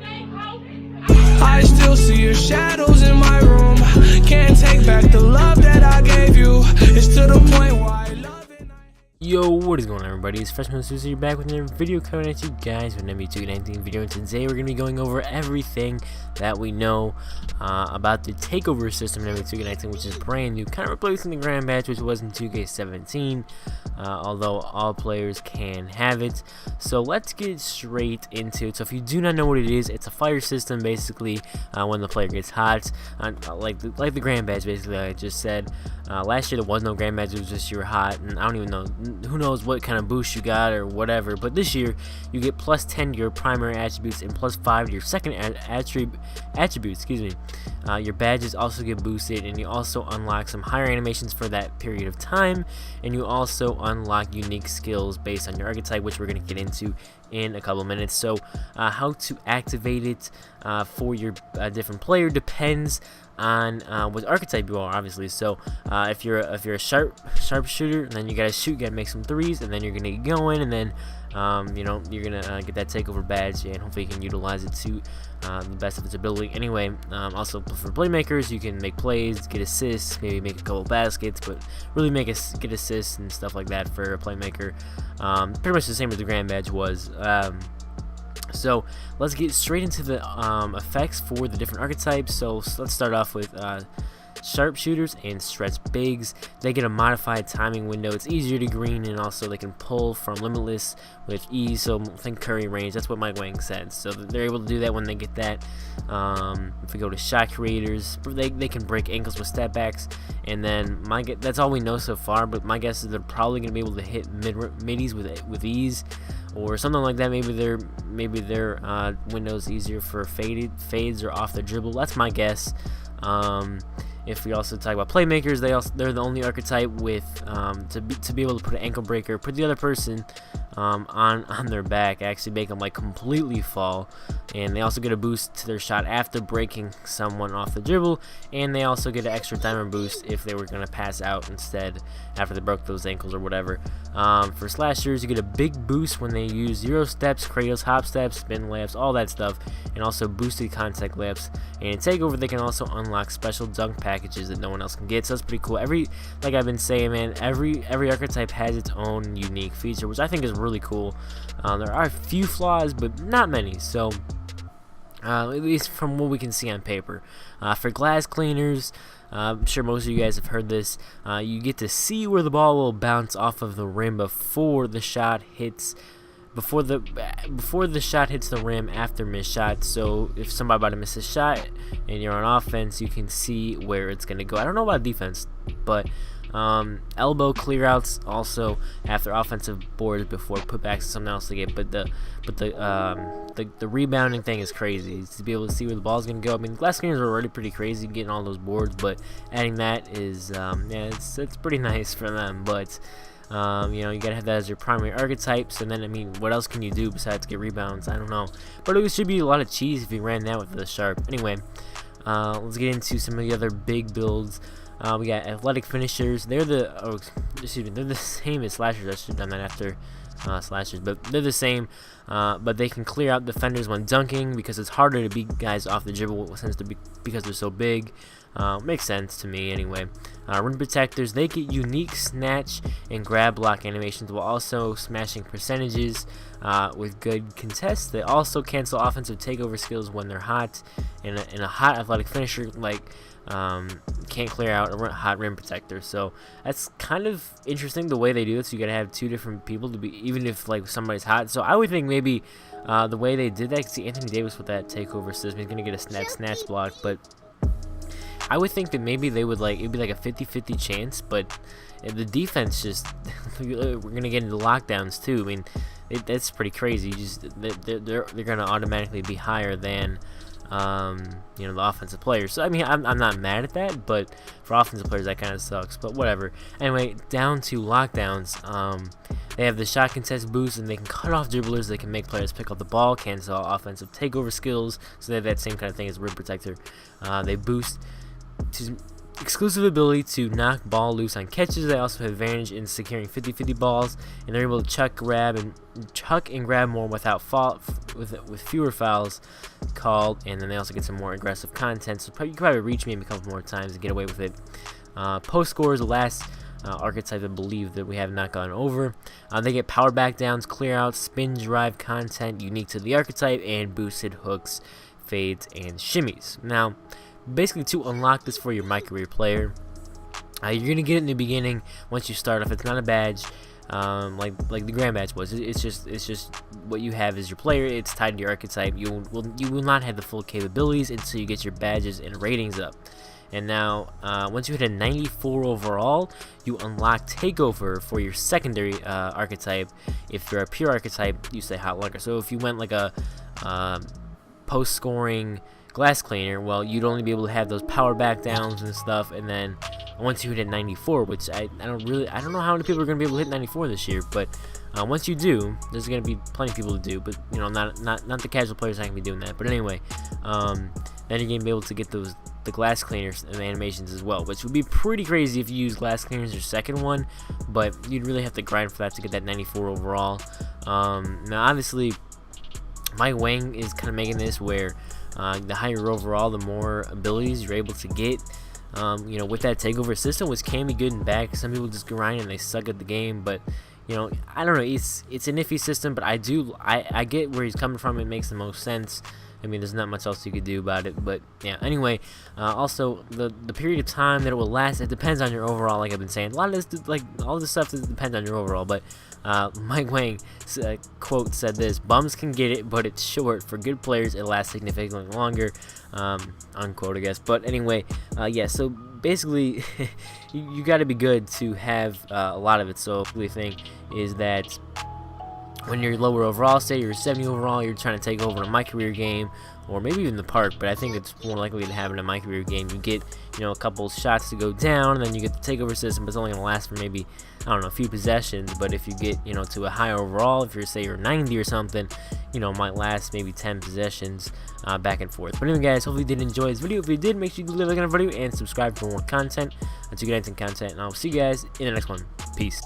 I still see your shadows in my room. Can't take back the love that I gave you. It's to the point where I love it. Yo, what is going on, everybody? It's FreshMode Studios here, back with another video coming at you guys with an NBA2K19 video, and today we're going to be going over everything that we know about the Takeover system in NBA2K19, which is brand new, kind of replacing the Grand Badge, which was in 2K17, although all players can have it. So let's get straight into it. So if you do not know what it is, it's a fire system, basically, when the player gets hot, like the Grand Badge, basically, like I just said. Last year there was no Grand Badge, it was just you were hot, and I don't even know, who knows what kind of boost you got or whatever, but this year you get plus 10 to your primary attributes and plus 5 to your second attributes. Your badges also get boosted, and you also unlock some higher animations for that period of time, and you also unlock unique skills based on your archetype, which we're going to get into in a couple of minutes. So how to activate it for your different player depends on what archetype you are, obviously. So if you're a sharpshooter, then you gotta shoot, you gotta make some threes, and then you're gonna get going, and then you're gonna get that takeover badge, and hopefully you can utilize it to the best of its ability. Anyway, also for playmakers, you can make plays, get assists, maybe make a couple baskets, but really get assists and stuff like that for a playmaker. Pretty much the same as the Grand Badge was. So let's get straight into the effects for the different archetypes. So let's start off with sharpshooters and stretch bigs. They get a modified timing window. It's easier to green, and also they can pull from limitless with ease. So think Curry range. That's what Mike Wang said. So they're able to do that when they get that. If we go to shot creators, they can break ankles with step backs. And then that's all we know so far. But my guess is they're probably going to be able to hit middies with ease, or something like that. Maybe their window's easier for fades or off the dribble. That's my guess. If we also talk about playmakers, they're the only archetype with to be able to put an ankle breaker, put the other person on their back, actually make them like completely fall, and they also get a boost to their shot after breaking someone off the dribble, and they also get an extra diamond boost if they were gonna pass out instead after they broke those ankles or whatever. For slashers, you get a big boost when they use 0 steps, cradles, hop steps, spin layups, all that stuff, and also boosted contact layups. And in Takeover, they can also unlock special dunk packages that no one else can get, so that's pretty cool. Like I've been saying, man, every archetype has its own unique feature, which I think is really cool. There are a few flaws, but not many, so at least from what we can see on paper. For glass cleaners, I'm sure most of you guys have heard this, you get to see where the ball will bounce off of the rim before the shot hits the rim after missed shot. So if somebody about to miss a shot and you're on offense, you can see where it's gonna go. I don't know about defense, but elbow clear outs also after offensive boards before putbacks is something else to get. But the rebounding thing is crazy, to be able to see where the ball's gonna go. I mean, glass screens are already pretty crazy getting all those boards, but adding that is it's pretty nice for them. But you gotta have that as your primary archetypes, and then I mean, what else can you do besides get rebounds? I don't know, but it should be a lot of cheese if you ran that with the sharp. Anyway, let's get into some of the other big builds. We got athletic finishers. They're the same as slashers. I should have done that after slashers, but they're the same. But they can clear out defenders when dunking because it's harder to beat guys off the dribble because they're so big. Makes sense to me anyway. Rim protectors, they get unique snatch and grab block animations while also smashing percentages with good contests. They also cancel offensive takeover skills when they're hot, and a hot athletic finisher can't clear out a hot rim protector. So that's kind of interesting the way they do it. So you gotta have two different people to be, even if like somebody's hot. So I would think maybe the way they did that, see Anthony Davis with that takeover system, he's gonna get a snatch block, but I would think that maybe they would it'd be like a 50-50 chance, but the defense just we're gonna get into lockdowns too. I mean, that's pretty crazy. They're gonna automatically be higher than the offensive players. So I mean, I'm not mad at that, but for offensive players that kind of sucks. But whatever. Anyway, down to lockdowns. They have the shot contest boost, and they can cut off dribblers. They can make players pick up the ball, cancel offensive takeover skills. So they have that same kind of thing as rim protector. They boost to exclusive ability to knock ball loose on catches. They also have advantage in securing 50-50 balls, and they're able to chuck and grab more without with fewer fouls. called, and then they also get some more aggressive content. So you can probably reach maybe a couple more times and get away with it. Post score is the last archetype I believe that we have not gone over. They get power back downs, clear outs, spin drive content unique to the archetype, and boosted hooks, fades, and shimmies. Now, basically to unlock this for your MyCareer player, you're gonna get it in the beginning once you start off. It's not a badge. Like the grand badge was. It's just what you have as your player. It's tied to your archetype. You will not have the full capabilities until you get your badges and ratings up. And now, once you hit a 94 overall, you unlock Takeover for your secondary archetype. If you're a pure archetype, you say Hot Lunker. So if you went like a post-scoring glass cleaner, well, you'd only be able to have those power back downs and stuff. And then once you hit 94, which I don't know how many people are going to be able to hit 94 this year, but once you do, there's going to be plenty of people to do, but you know, not the casual players not going to be doing that. But anyway, then you're going to be able to get the glass cleaners and the animations as well, which would be pretty crazy if you use glass cleaners your second one, but you'd really have to grind for that to get that 94 overall. Now obviously Mike Wang is kind of making this where the higher overall, the more abilities you're able to get. You know, with that takeover system, which can be good and bad. Some people just grind and they suck at the game, but you know, I don't know. It's an iffy system, but I get where he's coming from. It makes the most sense. I mean, there's not much else you could do about it, but yeah. Anyway, also the period of time that it will last, it depends on your overall. Like I've been saying, a lot of this, like all this stuff, depends on your overall. But Mike Wang quote said this: "Bums can get it, but it's short. For good players, it lasts significantly longer." Unquote, I guess. But anyway, yeah. So basically, you got to be good to have a lot of it. So the thing is that when you're lower overall, say you're 70 overall, you're trying to take over a MyCareer game, or maybe even the park, but I think it's more likely to happen in a MyCareer game. You get, you know, a couple shots to go down, and then you get the takeover system, but it's only going to last for maybe, I don't know, a few possessions. But if you get, you know, to a higher overall, if you're, say, you're 90 or something, you know, it might last maybe 10 possessions back and forth. But anyway, guys, hopefully you did enjoy this video. If you did, make sure you leave a like on the video and subscribe for more content, 2K19 content, and I'll see you guys in the next one. Peace.